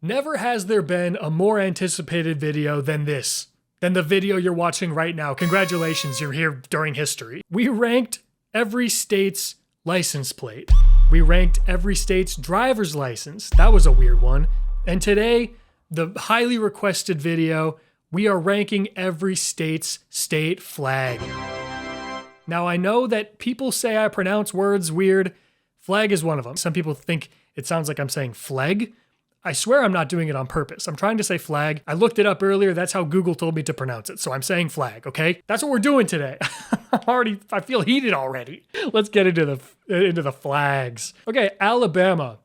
Never has there been a more anticipated video than this, than the video you're watching right now. Congratulations, you're here during history. We ranked every state's license plate. We ranked every state's driver's license. That was a weird one. And today, the highly requested video, we are ranking every state's state flag. Now, I know that people say I pronounce words weird. Flag is one of them. Some people think it sounds like I'm saying flag. I swear I'm not doing it on purpose. I'm trying to say flag. I looked it up earlier. That's how Google told me to pronounce it. So I'm saying flag, okay? That's what we're doing today. I feel heated already. Let's get into the flags. Okay, Alabama.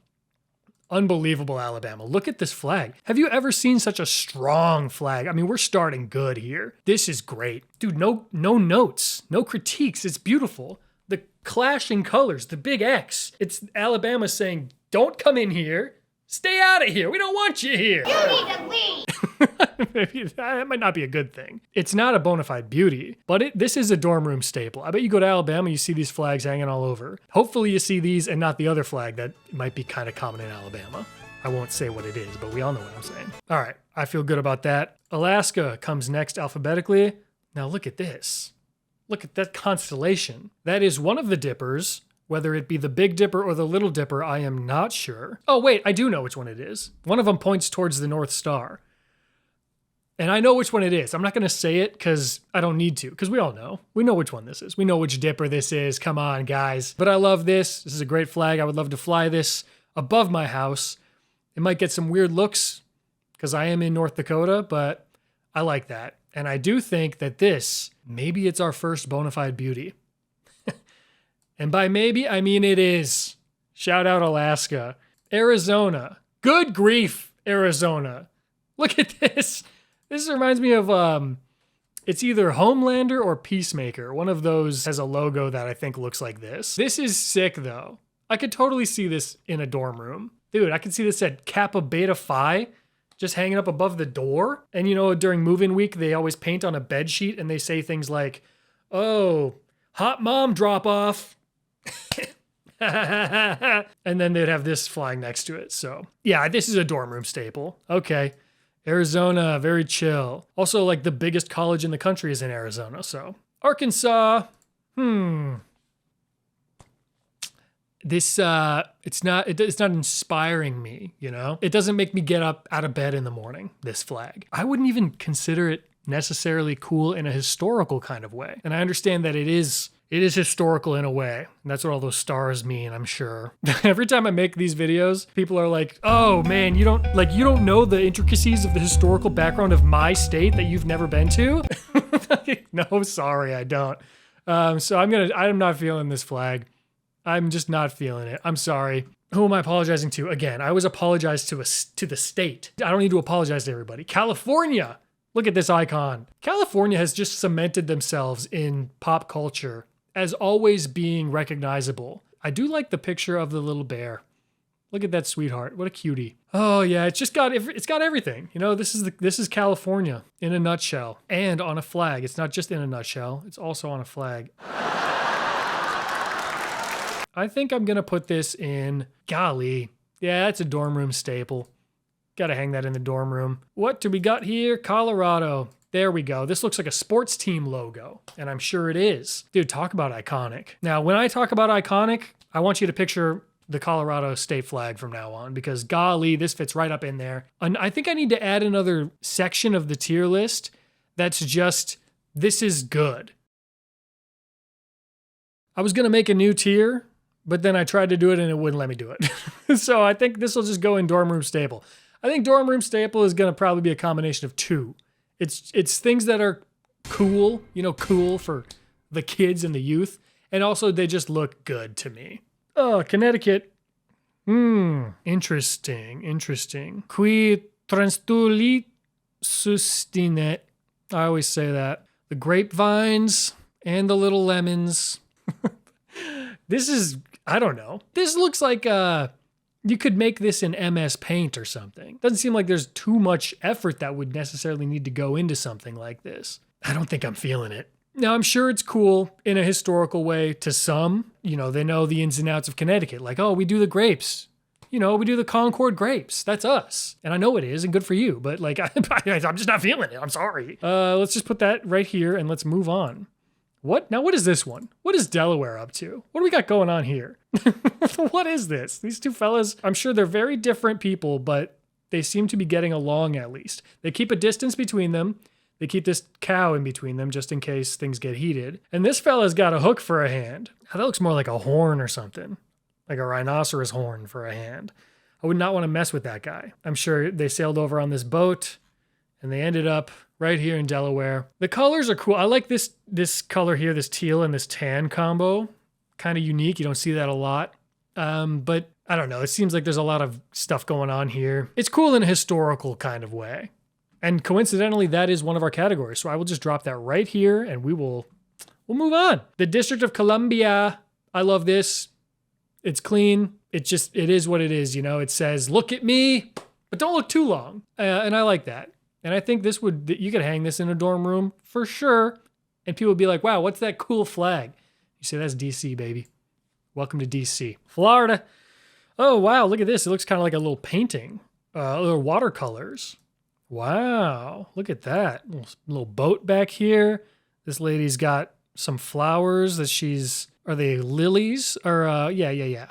Unbelievable Alabama. Look at this flag. Have you ever seen such a strong flag? I mean, we're starting good here. This is great. Dude, no notes, no critiques. It's beautiful. The clashing colors, the big X. It's Alabama saying, don't come in here. Stay out of here. We don't want you here. You need to leave. Maybe that might not be a good thing. It's not a bona fide beauty, but this is a dorm room staple. I bet you go to Alabama, you see these flags hanging all over. Hopefully you see these and not the other flag that might be kind of common in Alabama. I won't say what it is, but we all know what I'm saying. All right, I feel good about that. Alaska comes next alphabetically. Now look at this. Look at that constellation. That is one of the dippers. Whether it be the Big Dipper or the Little Dipper, I am not sure. Oh, wait, I do know which one it is. One of them points towards the North Star. And I know which one it is. I'm not going to say it because I don't need to, because we all know. We know which one this is. We know which dipper this is. Come on, guys. But I love this. This is a great flag. I would love to fly this above my house. It might get some weird looks because I am in North Dakota, but I like that. And I do think that maybe it's our first bona fide beauty. And by maybe, I mean it is. Shout out Alaska. Arizona. Good grief, Arizona. Look at this. This reminds me of, it's either Homelander or Peacemaker. One of those has a logo that I think looks like this. This is sick, though. I could totally see this in a dorm room. Dude, I could see this at Kappa Beta Phi, just hanging up above the door. And you know, during move-in week, they always paint on a bed sheet and they say things like, oh, hot mom drop off. And then they'd have this flying next to it. So yeah, this is a dorm room staple. Okay. Arizona, very chill. Also, like the biggest college in the country is in Arizona. So Arkansas, this, it's not inspiring me, you know? It doesn't make me get up out of bed in the morning, this flag. I wouldn't even consider it necessarily cool in a historical kind of way. And I understand that it is historical in a way. And that's what all those stars mean, I'm sure. Every time I make these videos, people are like, oh man, you don't know the intricacies of the historical background of my state that you've never been to? No, sorry, I don't. So I'm not feeling this flag. I'm just not feeling it. I'm sorry. Who am I apologizing to? Again, I always apologize to the state. I don't need to apologize to everybody. California. Look at this icon. California has just cemented themselves in pop culture as always being recognizable. I do like the picture of the little bear. Look at that sweetheart. What a cutie. Oh yeah, it's got everything. You know, this is California in a nutshell and on a flag. It's not just in a nutshell, it's also on a flag. I think I'm gonna put this in, golly. Yeah, that's a dorm room staple. Gotta hang that in the dorm room. What do we got here? Colorado. There we go. This looks like a sports team logo, and I'm sure it is. Dude, talk about iconic. Now, when I talk about iconic, I want you to picture the Colorado state flag from now on, because golly, this fits right up in there. And I think I need to add another section of the tier list that's just, this is good. I was gonna make a new tier, but then I tried to do it and it wouldn't let me do it. So I think this will just go in dorm room staple. I think dorm room staple is gonna probably be a combination of two. It's things that are cool, you know, cool for the kids and the youth, and also they just look good to me. Oh, Connecticut. Interesting. Qui transtuli sustinet. I always say that. The grapevines and the little lemons. This is, I don't know. This looks like you could make this in MS Paint or something. Doesn't seem like there's too much effort that would necessarily need to go into something like this. I don't think I'm feeling it. Now, I'm sure it's cool in a historical way to some. You know, they know the ins and outs of Connecticut. Like, oh, we do the grapes. you know, we do the Concord grapes. That's us. And I know it is, and good for you, but like, I'm just not feeling it. I'm sorry. Let's just put that right here and let's move on. What is this one? What is Delaware up to? What do we got going on here? What is this? These two fellas, I'm sure they're very different people, but they seem to be getting along at least. They keep a distance between them. They keep this cow in between them just in case things get heated. And this fella's got a hook for a hand. Now, that looks more like a horn or something. Like a rhinoceros horn for a hand. I would not want to mess with that guy. I'm sure they sailed over on this boat and they ended up right here in Delaware. The colors are cool. I like this color here, this teal and this tan combo. Kind of unique. You don't see that a lot. But I don't know. It seems like there's a lot of stuff going on here. It's cool in a historical kind of way. And coincidentally, that is one of our categories. So I will just drop that right here and we'll move on. The District of Columbia. I love this. It's clean. It is what it is. You know, it says, look at me, but don't look too long. And I like that. And I think you could hang this in a dorm room for sure. And people would be like, wow, what's that cool flag? You say, that's DC, baby. Welcome to DC. Florida. Oh, wow, look at this. It looks kind of like a little painting. Little watercolors. Wow, look at that. Little boat back here. This lady's got some flowers that are they lilies? Or, yeah,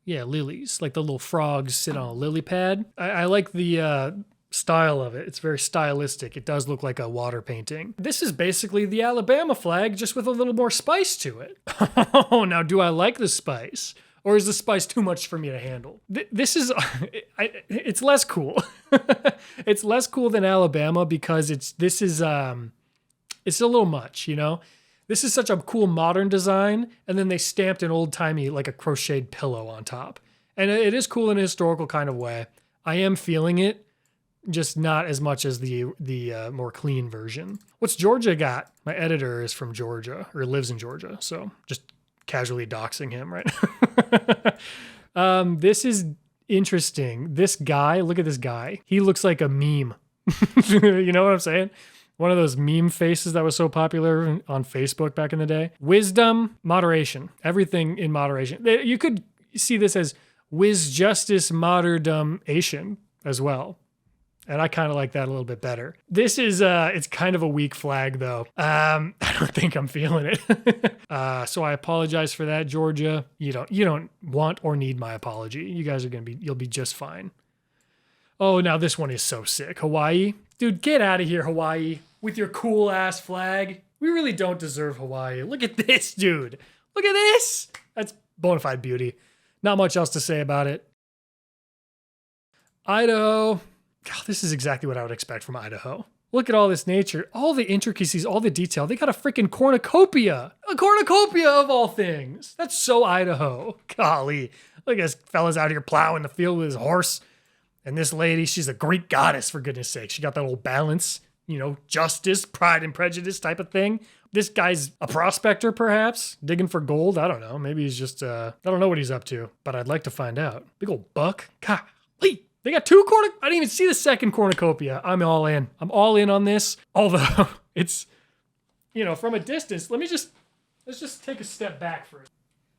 lilies. Like the little frogs sit on a lily pad. I like the style of it. It's very stylistic. It does look like a water painting. This is basically the Alabama flag, just with a little more spice to it. Oh, now do I like the spice? Or is the spice too much for me to handle? This is, it's less cool. It's less cool than Alabama because it's a little much, you know? This is such a cool modern design, and then they stamped an old-timey, like a crocheted pillow on top. And it is cool in a historical kind of way. I am feeling it, just not as much as the more clean version. What's Georgia got? My editor is from Georgia, or lives in Georgia, so just casually doxing him, right? This is interesting. This guy, look at this guy. He looks like a meme. You know what I'm saying? One of those meme faces that was so popular on Facebook back in the day. Wisdom, moderation. Everything in moderation. You could see this as Wiz Justice Martyrdom-ation as well. And I kind of like that a little bit better. This is, it's kind of a weak flag though. I don't think I'm feeling it. So I apologize for that, Georgia. You don't want or need my apology. You guys are you'll be just fine. Oh, now this one is so sick. Hawaii. Dude, get out of here, Hawaii, with your cool ass flag. We really don't deserve Hawaii. Look at this, dude. Look at this. That's bona fide beauty. Not much else to say about it. Idaho. God, this is exactly what I would expect from Idaho. Look at all this nature, all the intricacies, all the detail. They got a freaking cornucopia. A cornucopia of all things. That's so Idaho. Golly. Look at this fella's out here plowing the field with his horse. And this lady, she's a Greek goddess, for goodness sake. She got that old balance, you know, justice, pride and prejudice type of thing. This guy's a prospector, perhaps, digging for gold. I don't know. Maybe he's just, I don't know what he's up to, but I'd like to find out. Big old buck. Golly. They got two I didn't even see the second cornucopia. I'm all in. I'm all in on this. Although it's, you know, from a distance, let's just take a step back first.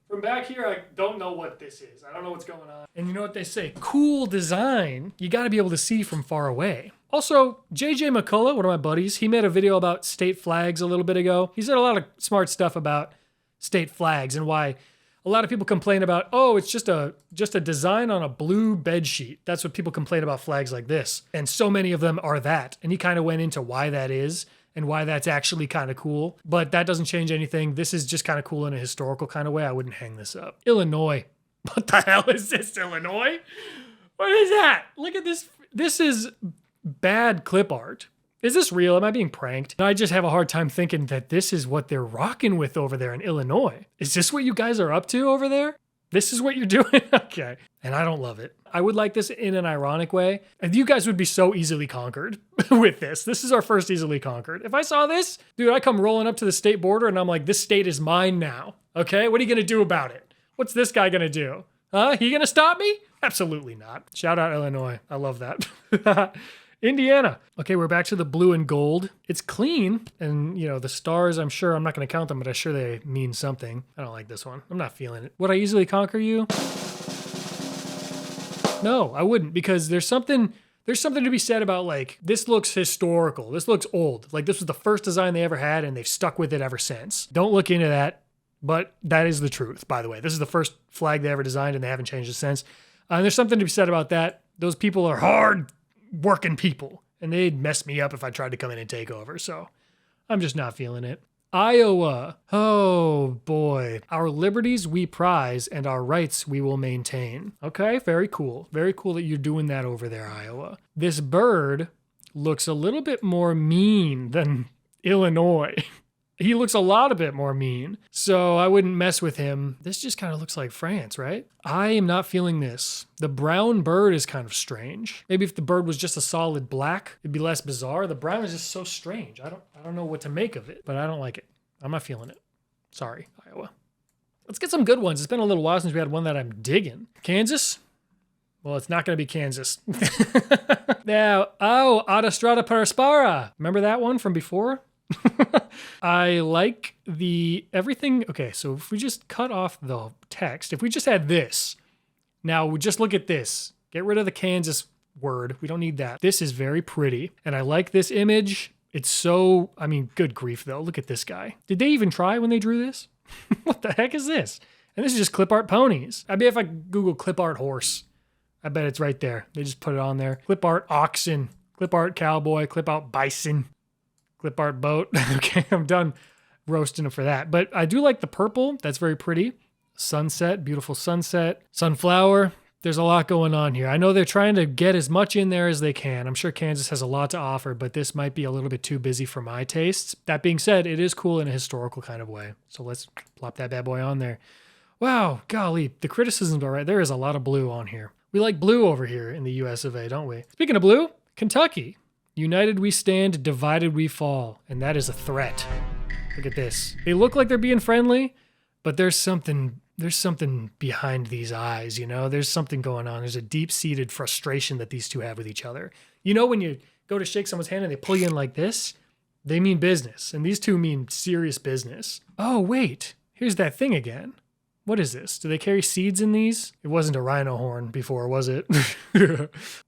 From back here, I don't know what this is. I don't know what's going on. And you know what they say? Cool design. You got to be able to see from far away. Also, JJ McCullough, one of my buddies, he made a video about state flags a little bit ago. He said a lot of smart stuff about state flags and why a lot of people complain about, oh, it's just a design on a blue bed sheet. That's what people complain about flags like this. And so many of them are that. And he kind of went into why that is and why that's actually kind of cool. But that doesn't change anything. This is just kind of cool in a historical kind of way. I wouldn't hang this up. Illinois. What the hell is this, Illinois? What is that? Look at this. This is bad clip art. Is this real? Am I being pranked? I just have a hard time thinking that this is what they're rocking with over there in Illinois. Is this what you guys are up to over there? This is what you're doing? Okay. And I don't love it. I would like this in an ironic way. And you guys would be so easily conquered with this. This is our first easily conquered. If I saw this, dude, I come rolling up to the state border and I'm like, this state is mine now. Okay? What are you going to do about it? What's this guy going to do? He going to stop me? Absolutely not. Shout out Illinois. I love that. Indiana. Okay, we're back to the blue and gold. It's clean, and you know, the stars, I'm sure, I'm not going to count them, but I'm sure they mean something. I don't like this one. I'm not feeling it. Would I easily conquer you? No, I wouldn't, because there's something to be said about like, this looks historical. This looks old. Like this was the first design they ever had and they've stuck with it ever since. Don't look into that, but that is the truth, by the way. This is the first flag they ever designed and they haven't changed it since. And there's something to be said about that. Those people are hard working people and they'd mess me up if I tried to come in and take over. So I'm just not feeling it. Iowa. Oh boy. Our liberties we prize and our rights we will maintain. Okay, very cool. Very cool that you're doing that over there, Iowa. This bird looks a little bit more mean than Illinois. He looks a lot a bit more mean, so I wouldn't mess with him. This just kind of looks like France, right? I am not feeling this. The brown bird is kind of strange. Maybe if the bird was just a solid black, it'd be less bizarre. The brown is just so strange. I don't know what to make of it, but I don't like it. I'm not feeling it. Sorry, Iowa. Let's get some good ones. It's been a little while since we had one that I'm digging. Kansas? Well, it's not going to be Kansas. Now, Autostrada per Aspara. Remember that one from before? I like everything. Okay, so if we just cut off the text, if we just had this, now we just look at this. Get rid of the Kansas word. We don't need that. This is very pretty, and I like this image. It's so, I mean, good grief though. Look at this guy. Did they even try when they drew this? What the heck is this? And this is just clip art ponies. I bet if I Google clip art horse, I bet it's right there. They just put it on there. Clip art oxen, clip art cowboy, clip art bison. Clip art boat. Okay, I'm done roasting them for that. But I do like the purple. That's very pretty. Sunset, beautiful sunset. Sunflower. There's a lot going on here. I know they're trying to get as much in there as they can. I'm sure Kansas has a lot to offer, but this might be a little bit too busy for my tastes. That being said, it is cool in a historical kind of way. So let's plop that bad boy on there. Wow, golly, the criticism's all right. There is a lot of blue on here. We like blue over here in the US of A, don't we? Speaking of blue, Kentucky. United we stand, divided we fall. And that is a threat. Look at this. They look like they're being friendly, but there's something behind these eyes, you know? There's something going on. There's a deep-seated frustration that these two have with each other. You know when you go to shake someone's hand and they pull you in like this? They mean business, and these two mean serious business. Oh, wait. Here's that thing again. What is this? Do they carry seeds in these? It wasn't a rhino horn before, was it?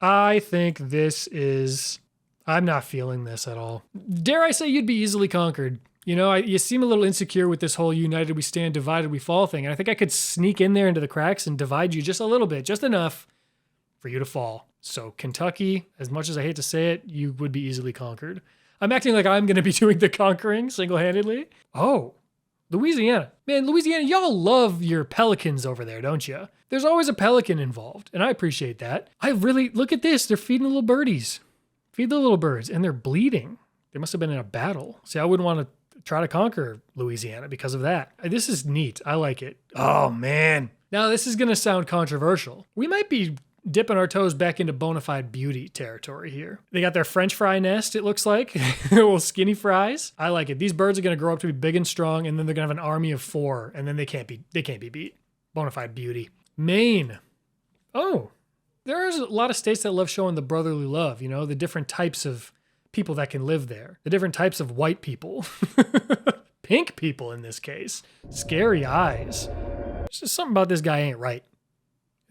I think this is... I'm not feeling this at all. Dare I say you'd be easily conquered. You know, you seem a little insecure with this whole united we stand, divided we fall thing. And I think I could sneak in there into the cracks and divide you just a little bit, just enough for you to fall. So Kentucky, as much as I hate to say it, you would be easily conquered. I'm acting like I'm going to be doing the conquering single-handedly. Oh, Louisiana. Man, Louisiana, y'all love your pelicans over there, don't you? There's always a pelican involved, and I appreciate that. Look at this. They're feeding the little birdies. Feed the little birds, and they're bleeding. They must have been in a battle. See, I wouldn't want to try to conquer Louisiana because of that. This is neat. I like it. Oh, man. Now, this is going to sound controversial. We might be dipping our toes back into bona fide beauty territory here. They got their French fry nest, it looks like. Little skinny fries. I like it. These birds are going to grow up to be big and strong, and then they're going to have an army of 4, and then they can't be beat. Bona fide beauty. Maine. Oh. There's a lot of states that love showing the brotherly love, you know, the different types of people that can live there, the different types of white people, pink people in this case, scary eyes. There's just something about this guy ain't right.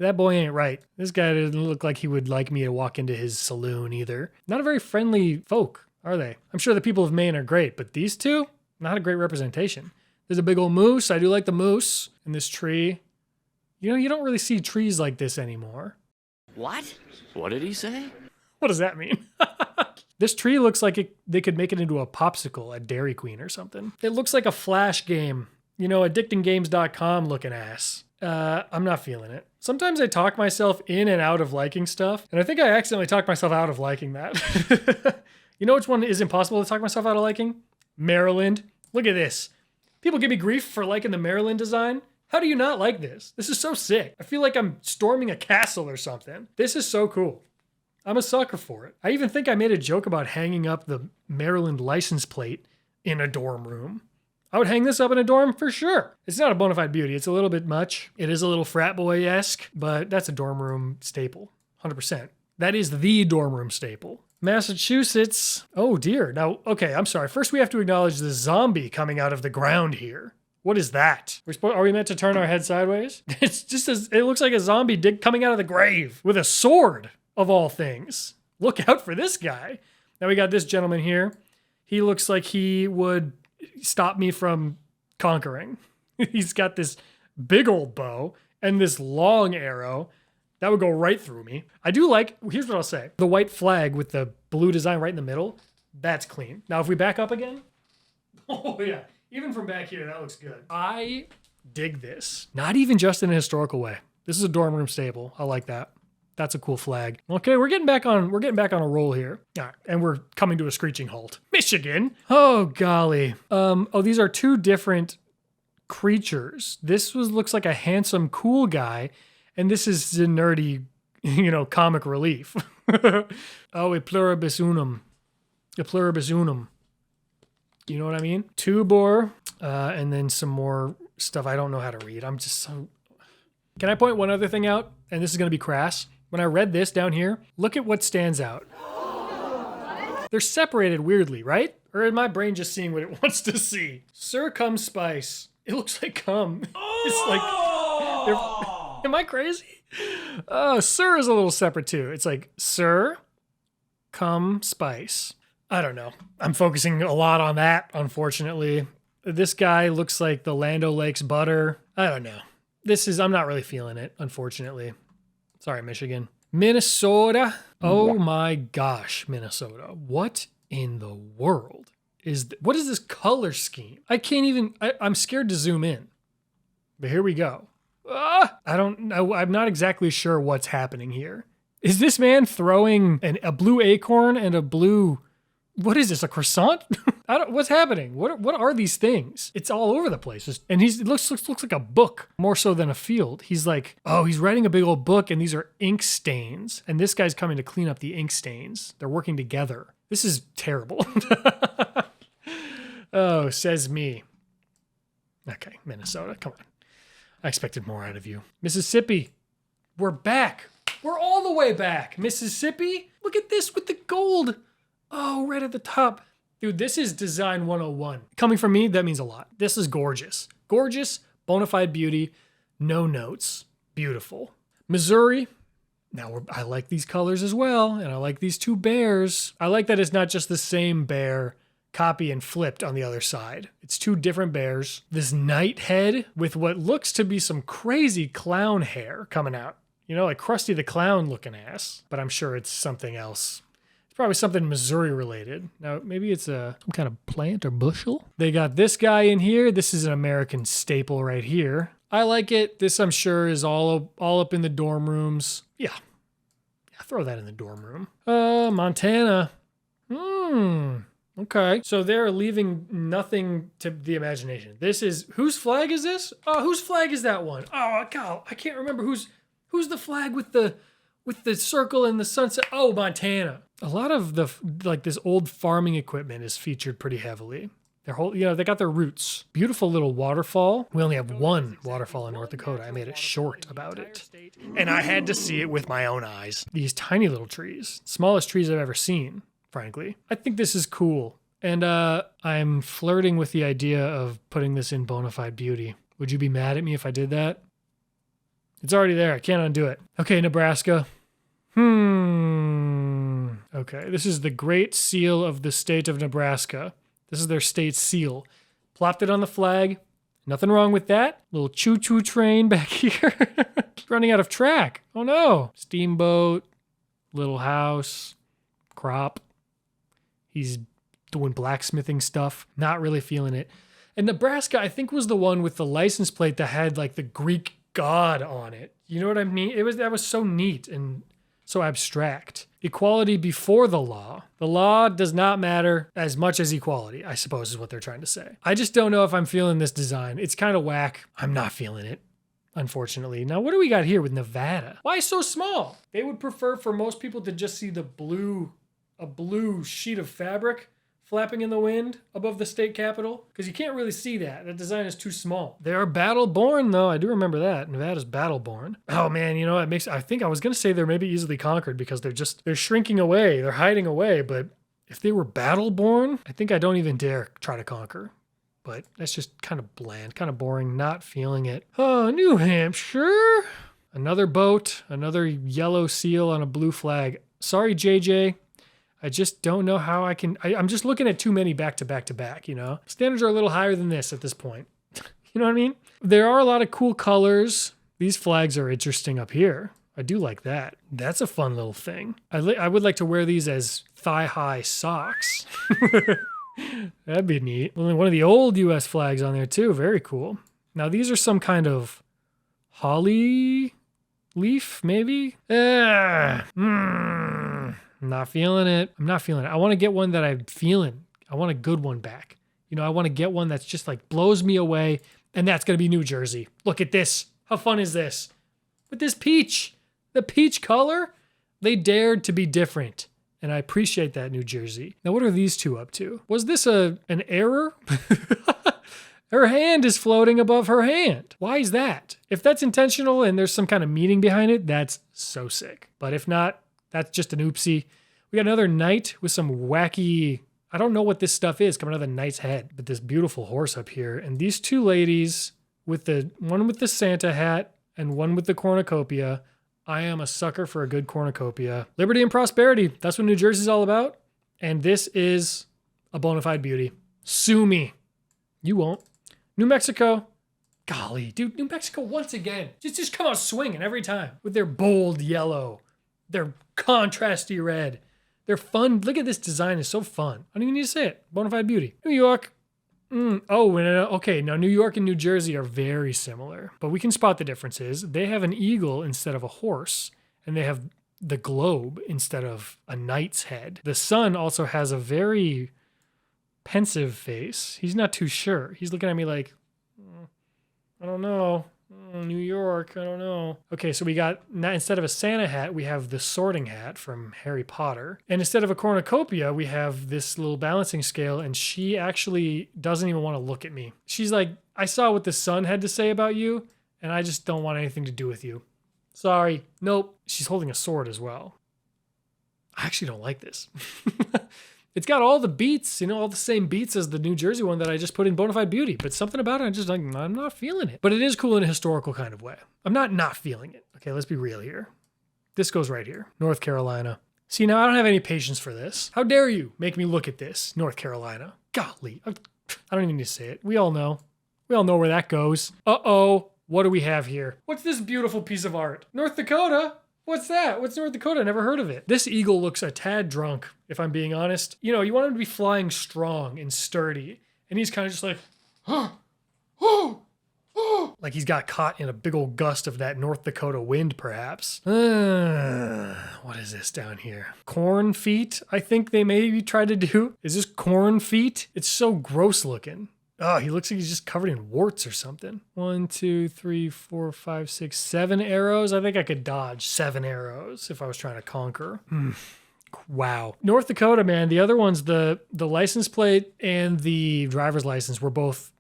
That boy ain't right. This guy doesn't look like he would like me to walk into his saloon either. Not a very friendly folk, are they? I'm sure the people of Maine are great, but these two, not a great representation. There's a big old moose. I do like the moose in this tree. You know, you don't really see trees like this anymore. What? What did he say? What does that mean? This tree looks like they could make it into a popsicle at Dairy Queen or something. It looks like a Flash game. You know, addictinggames.com looking ass. I'm not feeling it. Sometimes I talk myself in and out of liking stuff, and I think I accidentally talked myself out of liking that. You know which one is impossible to talk myself out of liking? Maryland. Look at this. People give me grief for liking the Maryland design. How do you not like this? This is so sick. I feel like I'm storming a castle or something. This is so cool. I'm a sucker for it. I even think I made a joke about hanging up the Maryland license plate in a dorm room. I would hang this up in a dorm for sure. It's not a bona fide beauty. It's a little bit much. It is a little frat boy-esque, but that's a dorm room staple. 100%. That is the dorm room staple. Massachusetts. Oh dear. Now, okay, I'm sorry. First we have to acknowledge the zombie coming out of the ground here. What is that? Are we meant to turn our head sideways? It's just it looks like a zombie coming out of the grave with a sword, of all things. Look out for this guy. Now we got this gentleman here. He looks like he would stop me from conquering. He's got this big old bow and this long arrow that would go right through me. I do like, here's what I'll say. The white flag with the blue design right in the middle, that's clean. Now if we back up again, oh yeah, even from back here, that looks good. I dig this. Not even just in a historical way. This is a dorm room staple. I like that. That's a cool flag. Okay, we're getting back on a roll here. All right, and we're coming to a screeching halt. Michigan. Oh golly. These are two different creatures. This looks like a handsome, cool guy, and this is the nerdy, comic relief. Oh, a pluribus unum. A pluribus unum. You know what I mean? Tubor, and then some more stuff I don't know how to read. I'm just so... Can I point one other thing out? And this is going to be crass. When I read this down here, look at what stands out. They're separated weirdly, right? Or is my brain just seeing what it wants to see? Sir Cum Spice. It looks like cum. It's like... Am I crazy? Oh, Sir is a little separate too. It's like Sir Cum Spice. I don't know. I'm focusing a lot on that, unfortunately. This guy looks like the Land O'Lakes butter. I don't know. I'm not really feeling it, unfortunately. Sorry, Michigan. Minnesota. Oh my gosh, Minnesota. What in the world what is this color scheme? I can't even, I'm scared to zoom in. But here we go. I don't know. I'm not exactly sure what's happening here. Is this man throwing a blue acorn and a blue... What is this, a croissant? What's happening? What are these things? It's all over the place. And it looks like a book more so than a field. He's like, oh, he's writing a big old book and these are ink stains. And this guy's coming to clean up the ink stains. They're working together. This is terrible. Oh, says me. Okay, Minnesota, come on. I expected more out of you. Mississippi, we're back. We're all the way back. Mississippi, look at this with the gold. Oh, right at the top. Dude, this is design 101. Coming from me, that means a lot. This is gorgeous. Gorgeous, bona fide beauty, no notes. Beautiful. Missouri. Now, I like these colors as well, and I like these two bears. I like that it's not just the same bear, copy and flipped on the other side. It's two different bears. This knight head with what looks to be some crazy clown hair coming out. Like Krusty the Clown looking ass, but I'm sure it's something else. Probably something Missouri related. Now, maybe it's some kind of plant or bushel. They got this guy in here. This is an American staple right here. I like it. This, I'm sure, is all up in the dorm rooms. Yeah, throw that in the dorm room. Montana. Okay. So they're leaving nothing to the imagination. Whose flag is this? Oh, whose flag is that one? Oh, God, I can't remember who's the flag with the circle and the sunset. Oh, Montana. A lot of this old farming equipment is featured pretty heavily. They got their roots. Beautiful little waterfall. We only have one waterfall in North Dakota. I made it short about it. And I had to see it with my own eyes. These tiny little trees. Smallest trees I've ever seen, frankly. I think this is cool. And I'm flirting with the idea of putting this in bona fide beauty. Would you be mad at me if I did that? It's already there. I can't undo it. Okay, Nebraska. Okay, this is the Great Seal of the state of Nebraska. This is their state seal. Plopped it on the flag. Nothing wrong with that. Little choo-choo train back here. Running out of track. Oh no. Steamboat. Little house. Crop. He's doing blacksmithing stuff. Not really feeling it. And Nebraska, I think, was the one with the license plate that had like the Greek god on it. You know what I mean? That was so neat and so abstract. Equality before the law. The law does not matter as much as equality, I suppose is what they're trying to say. I just don't know if I'm feeling this design. It's kind of whack. I'm not feeling it, unfortunately. Now, what do we got here with Nevada? Why so small? They would prefer for most people to just see a blue sheet of fabric flapping in the wind above the state capitol, because you can't really see that. That design is too small. They are battle-born, though. I do remember that. Nevada's battle-born. Oh, man, I think I was going to say they're maybe easily conquered because they're shrinking away. They're hiding away. But if they were battle-born, I think I don't even dare try to conquer. but that's just kind of bland, kind of boring, not feeling it. Oh, New Hampshire. Another boat, another yellow seal on a blue flag. Sorry, JJ. I just don't know how I can. I'm just looking at too many back to back to back, you know? Standards are a little higher than this at this point. You know what I mean? There are a lot of cool colors. These flags are interesting up here. I do like that. That's a fun little thing. I would like to wear these as thigh-high socks. That'd be neat. Well, one of the old U.S. flags on there too. Very cool. Now these are some kind of holly leaf, maybe? I'm not feeling it. I'm not feeling it. I want to get one that I'm feeling. I want a good one back. You know, I want to get one that's just like blows me away, and that's going to be New Jersey. Look at this. How fun is this? With this peach, the peach color, they dared to be different. And I appreciate that, New Jersey. Now, what are these two up to? Was this an error? Her hand is floating above her hand. Why is that? If that's intentional and there's some kind of meaning behind it, that's so sick. But if not, that's just an oopsie. We got another knight with some wacky, I don't know what this stuff is coming out of the knight's head, but this beautiful horse up here. And these two ladies with one with the Santa hat and one with the cornucopia. I am a sucker for a good cornucopia. Liberty and prosperity. That's what New Jersey's all about. And this is a bona fide beauty. Sue me. You won't. New Mexico. Golly, dude, New Mexico once again. Just come out swinging every time with their bold yellow, their contrasty red. They're fun. Look at this design. It's so fun. I don't even need to say it. Bona fide beauty. New York. Okay. Now New York and New Jersey are very similar, but we can spot the differences. They have an eagle instead of a horse, and they have the globe instead of a knight's head. The sun also has a very pensive face. He's not too sure. He's looking at me like, I don't know. New York, I don't know. Okay, so we got, instead of a Santa hat, we have the sorting hat from Harry Potter. And instead of a cornucopia, we have this little balancing scale, and she actually doesn't even want to look at me. She's like, I saw what the sun had to say about you, and I just don't want anything to do with you. Sorry. Nope. She's holding a sword as well. I actually don't like this. It's got all the beats, all the same beats as the New Jersey one that I just put in Bonafide Beauty, but something about it, I'm not feeling it. But it is cool in a historical kind of way. I'm not feeling it. Okay, let's be real here. This goes right here. North Carolina. See, now I don't have any patience for this. How dare you make me look at this, North Carolina? Golly, I don't even need to say it. We all know. We all know where that goes. Uh-oh, what do we have here? What's this beautiful piece of art? North Dakota? What's that? What's North Dakota? Never heard of it. This eagle looks a tad drunk, if I'm being honest. You want him to be flying strong and sturdy. And he's kind of just like, like he's got caught in a big old gust of that North Dakota wind, perhaps. What is this down here? Corn feet, I think they maybe tried to do. Is this corn feet? It's so gross looking. Oh, he looks like he's just covered in warts or something. 1, 2, 3, 4, 5, 6, 7 arrows. I think I could dodge 7 arrows if I was trying to conquer. Wow. North Dakota, man. The other ones, the license plate and the driver's license were both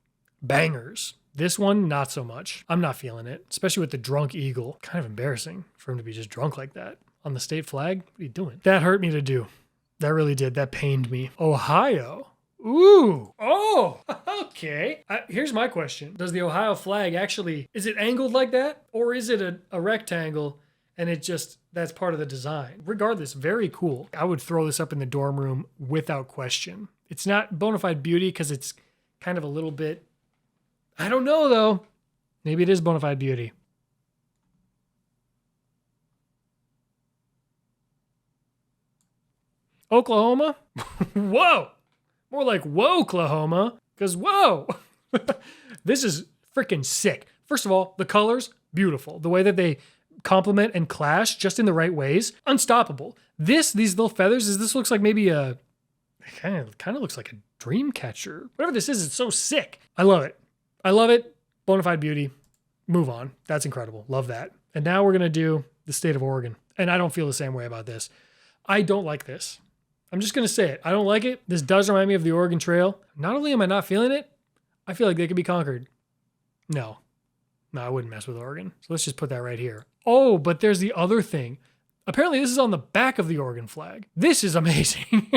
bangers. This one, not so much. I'm not feeling it, especially with the drunk eagle. Kind of embarrassing for him to be just drunk like that on the state flag. What are you doing? That hurt me to do. That really did. That pained me. Ohio. Ooh. Oh, okay. Here's my question. Does the Ohio flag is it angled like that? Or is it a rectangle and that's part of the design? Regardless, very cool. I would throw this up in the dorm room without question. It's not bona fide beauty because it's kind of a little bit, I don't know though. Maybe it is bona fide beauty. Oklahoma? Whoa. More like whoa, Oklahoma, because whoa. This is freaking sick. First of all, the colors, beautiful. The way that they complement and clash just in the right ways, unstoppable. These little feathers, this looks like maybe it kind of looks like a dream catcher. Whatever this is, it's so sick. I love it. Bona fide beauty. Move on. That's incredible. Love that. And now we're going to do the state of Oregon. And I don't feel the same way about this. I don't like this. I'm just going to say it. I don't like it. This does remind me of the Oregon Trail. Not only am I not feeling it, I feel like they could be conquered. No, I wouldn't mess with Oregon. So let's just put that right here. Oh, but there's the other thing. Apparently this is on the back of the Oregon flag. This is amazing.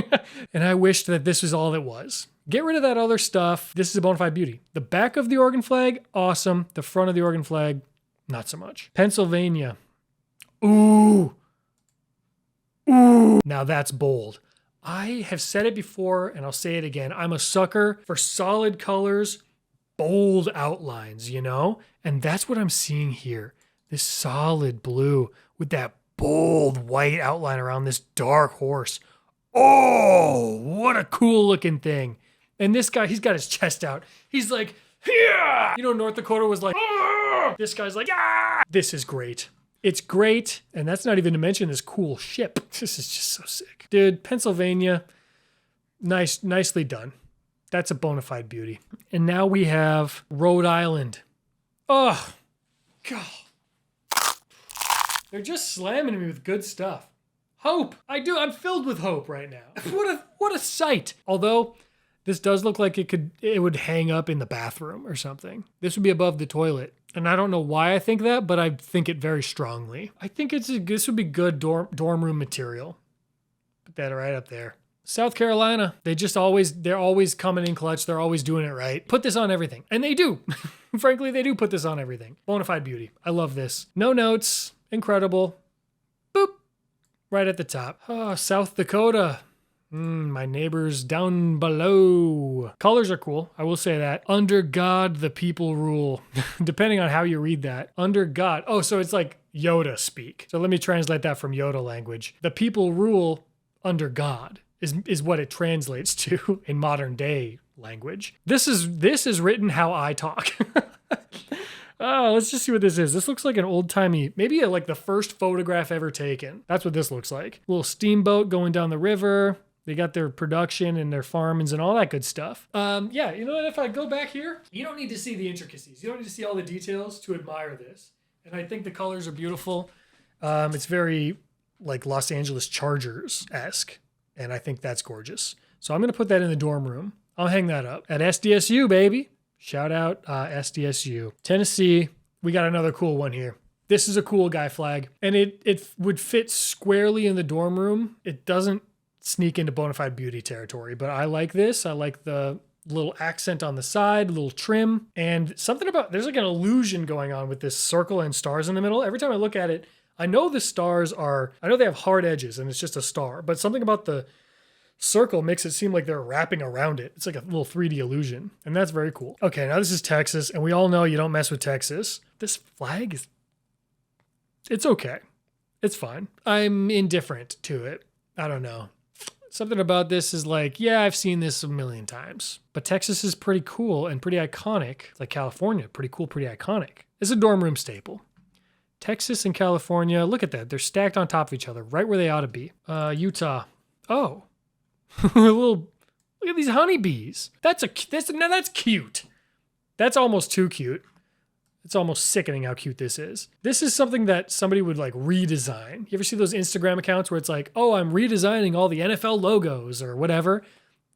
And I wished that this was all it was. Get rid of that other stuff. This is a bona fide beauty. The back of the Oregon flag, awesome. The front of the Oregon flag, not so much. Pennsylvania. Ooh. Ooh. Now that's bold. I have said it before and I'll say it again. I'm a sucker for solid colors, bold outlines, you know? And that's what I'm seeing here. This solid blue with that bold white outline around this dark horse. Oh, what a cool looking thing. And this guy, he's got his chest out. He's like, yeah. You know, North Dakota was like, ah. This guy's like, yeah. This is great. It's great. And that's not even to mention this cool ship. This is just so sick. Dude, Pennsylvania, nicely done. That's a bona fide beauty. And now we have Rhode Island. Oh, God. They're just slamming me with good stuff. Hope. I'm filled with hope right now. What a sight. Although this does look like it would hang up in the bathroom or something. This would be above the toilet. And I don't know why I think that, but I think it very strongly. I think this would be good dorm room material. Put that right up there. South Carolina, they're always coming in clutch. They're always doing it right. Put this on everything. And they do. Frankly, they do put this on everything. Bona fide beauty. I love this. No notes. Incredible. Boop. Right at the top. Oh, South Dakota. My neighbors down below. Colors are cool. I will say that. Under God, the people rule. Depending on how you read that. Under God. Oh, so it's like Yoda speak. So let me translate that from Yoda language. The people rule under God is what it translates to in modern day language. This is written how I talk. Oh, let's just see what this is. This looks like an old-timey, maybe like the first photograph ever taken. That's what this looks like. Little steamboat going down the river. They got their production and their farmings and all that good stuff. Yeah, you know what? If I go back here, you don't need to see the intricacies. You don't need to see all the details to admire this. And I think the colors are beautiful. It's very like Los Angeles Chargers-esque. And I think that's gorgeous. So I'm going to put that in the dorm room. I'll hang that up at SDSU, baby. Shout out SDSU. Tennessee, we got another cool one here. This is a cool guy flag. And it would fit squarely in the dorm room. It doesn't sneak into bona fide beauty territory, but I like this. I like the little accent on the side, little trim, and something about, there's like an illusion going on with this circle and stars in the middle. Every time I look at it, I know the stars I know they have hard edges and it's just a star, but something about the circle makes it seem like they're wrapping around it. It's like a little 3D illusion, and that's very cool. Okay, now this is Texas, and we all know you don't mess with Texas. This flag it's okay. It's fine. I'm indifferent to it. I don't know. Something about this is like, yeah, I've seen this a million times. But Texas is pretty cool and pretty iconic. Like California, pretty cool, pretty iconic. It's a dorm room staple. Texas and California, look at that. They're stacked on top of each other, right where they ought to be. Utah. Oh. Look at these honeybees. That's cute. That's almost too cute. It's almost sickening how cute this is. This is something that somebody would like redesign. You ever see those Instagram accounts where it's like, oh, I'm redesigning all the NFL logos or whatever?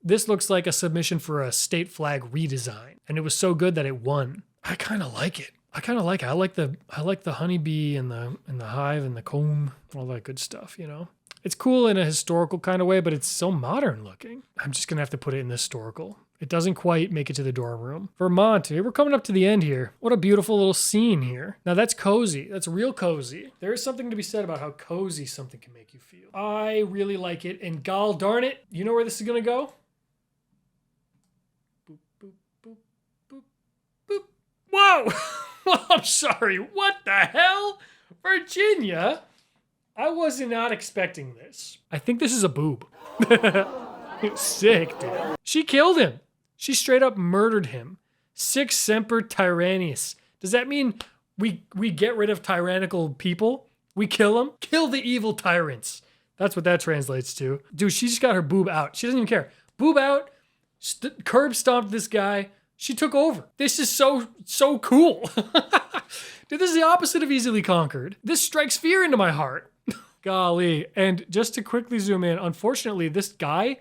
This looks like a submission for a state flag redesign. And it was so good that it won. I kind of like it. I like the honeybee and the hive and the comb, all that good stuff, you know? It's cool in a historical kind of way, but it's so modern looking. I'm just going to have to put it in the historical. It doesn't quite make it to the dorm room. Vermont, we're coming up to the end here. What a beautiful little scene here. Now that's cozy. That's real cozy. There is something to be said about how cozy something can make you feel. I really like it. And gall darn it, you know where this is going to go? Boop, boop, boop, boop, boop. Whoa! I'm sorry. What the hell? Virginia? I was not expecting this. I think this is a boob. Sick, dude. She killed him. She straight up murdered him. Sic semper tyrannis. Does that mean we get rid of tyrannical people? We kill them? Kill the evil tyrants. That's what that translates to. Dude, she just got her boob out. She doesn't even care. Boob out, curb stomped this guy. She took over. This is so cool. Dude, this is the opposite of easily conquered. This strikes fear into my heart. Golly. And just to quickly zoom in, unfortunately, this guy,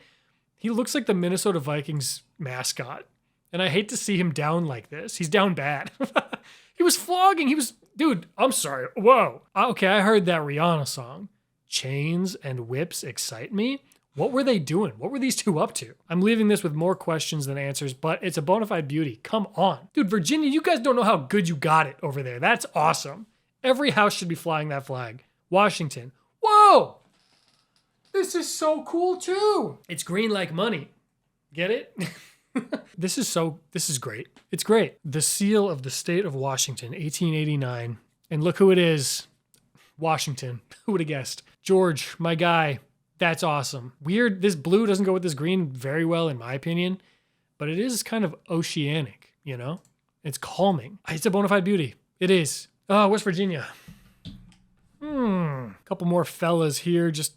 he looks like the Minnesota Vikings mascot. And I hate to see him down like this. He's down bad. He was flogging. Dude, I'm sorry. Whoa. Okay, I heard that Rihanna song. Chains and whips excite me. What were they doing? What were these two up to? I'm leaving this with more questions than answers, but it's a bona fide beauty. Come on. Dude, Virginia, you guys don't know how good you got it over there. That's awesome. Every house should be flying that flag. Washington. Whoa! This is so cool too. It's green like money. Get it? This is great. It's great. The seal of the state of Washington, 1889. And look who it is. Washington. Who would have guessed? George, my guy. That's awesome. Weird. This blue doesn't go with this green very well, in my opinion, but it is kind of oceanic, you know? It's calming. It's a bona fide beauty. It is. Oh, West Virginia. Couple more fellas here. Just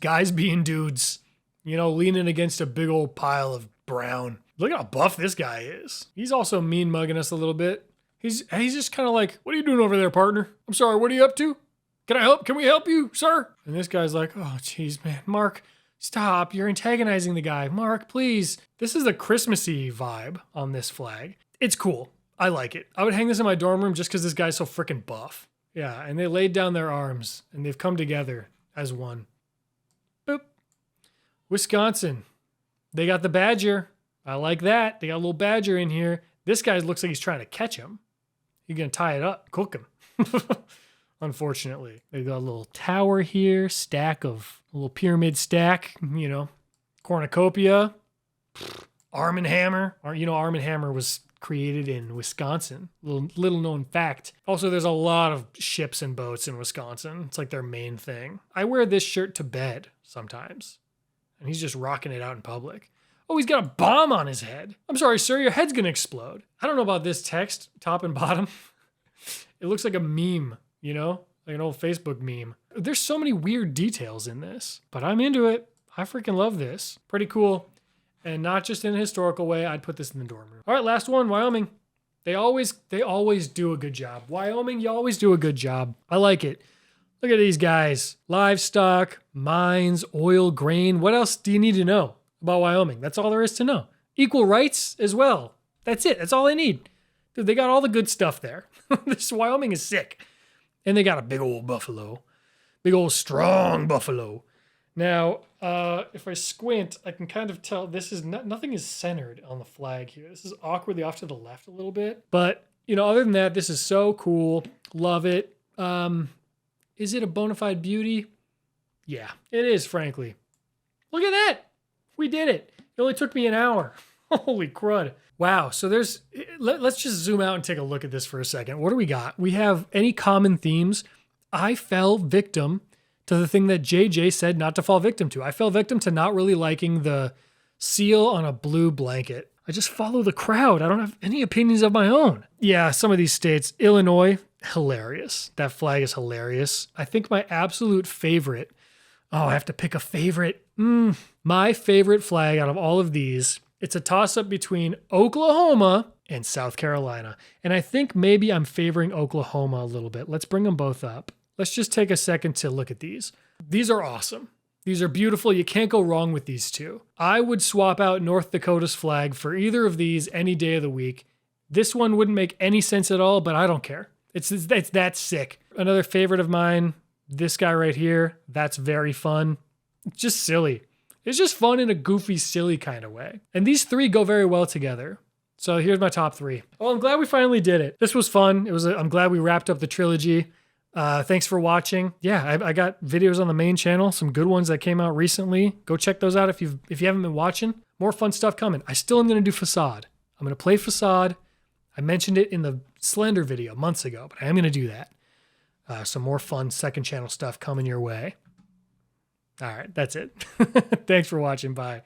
guys being dudes, you know, leaning against a big old pile of brown. Look how buff this guy is. He's also mean mugging us a little bit. He's just kind of like, what are you doing over there, partner? I'm sorry, what are you up to? Can I help? Can we help you, sir? And this guy's like, oh, geez, man. Mark, stop. You're antagonizing the guy. Mark, please. This is a Christmassy vibe on this flag. It's cool. I like it. I would hang this in my dorm room just because this guy's so freaking buff. Yeah, and they laid down their arms, and they've come together as one. Boop. Wisconsin. They got the badger. I like that. They got a little badger in here. This guy looks like he's trying to catch him. You're going to tie it up, cook him. Unfortunately. They got a little tower here, stack of a little pyramid stack, you know, cornucopia, Arm & Hammer. You know, Arm & Hammer was created in Wisconsin. Little known fact. Also, there's a lot of ships and boats in Wisconsin. It's like their main thing. I wear this shirt to bed sometimes, and he's just rocking it out in public. Oh, he's got a bomb on his head. I'm sorry, sir, your head's gonna explode. I don't know about this text, top and bottom. It looks like a meme, you know, like an old Facebook meme. There's so many weird details in this, but I'm into it. I freaking love this. Pretty cool. And not just in a historical way, I'd put this in the dorm room. All right, last one, Wyoming. They always do a good job. Wyoming, you always do a good job. I like it. Look at these guys. Livestock, mines, oil, grain. What else do you need to know about Wyoming? That's all there is to know. Equal rights as well. That's it. That's all they need. Dude, they got all the good stuff there. This Wyoming is sick. And they got a big old buffalo. Big old strong buffalo. Now, if I squint, I can kind of tell this is nothing is centered on the flag here. This is awkwardly off to the left a little bit. But, you know, other than that, this is so cool. Love it. Is it a bona fide beauty? Yeah, it is, frankly. Look at that. We did it. It only took me an hour. Holy crud. Wow. So let's just zoom out and take a look at this for a second. What do we got? We have any common themes. I fell victim to the thing that JJ said not to fall victim to. I fell victim to not really liking the seal on a blue blanket. I just follow the crowd. I don't have any opinions of my own. Yeah, some of these states. Illinois, hilarious. That flag is hilarious. I think my absolute favorite. Oh, I have to pick a favorite. My favorite flag out of all of these, it's a toss-up between Oklahoma and South Carolina. And I think maybe I'm favoring Oklahoma a little bit. Let's bring them both up. Let's just take a second to look at these. These are awesome. These are beautiful. You can't go wrong with these two. I would swap out North Dakota's flag for either of these any day of the week. This one wouldn't make any sense at all, but I don't care. It's that sick. Another favorite of mine, this guy right here. That's very fun. It's just silly. It's just fun in a goofy, silly kind of way. And these three go very well together. So here's my top three. Well, I'm glad we finally did it. This was fun. I'm glad we wrapped up the trilogy. Thanks for watching. Yeah, I got videos on the main channel, some good ones that came out recently. Go check those out if you haven't been watching. More fun stuff coming. I still am going to do Facade. I'm going to play Facade. I mentioned it in the Slender video months ago, but I am going to do that. Some more fun second channel stuff coming your way. All right, that's it. Thanks for watching. Bye.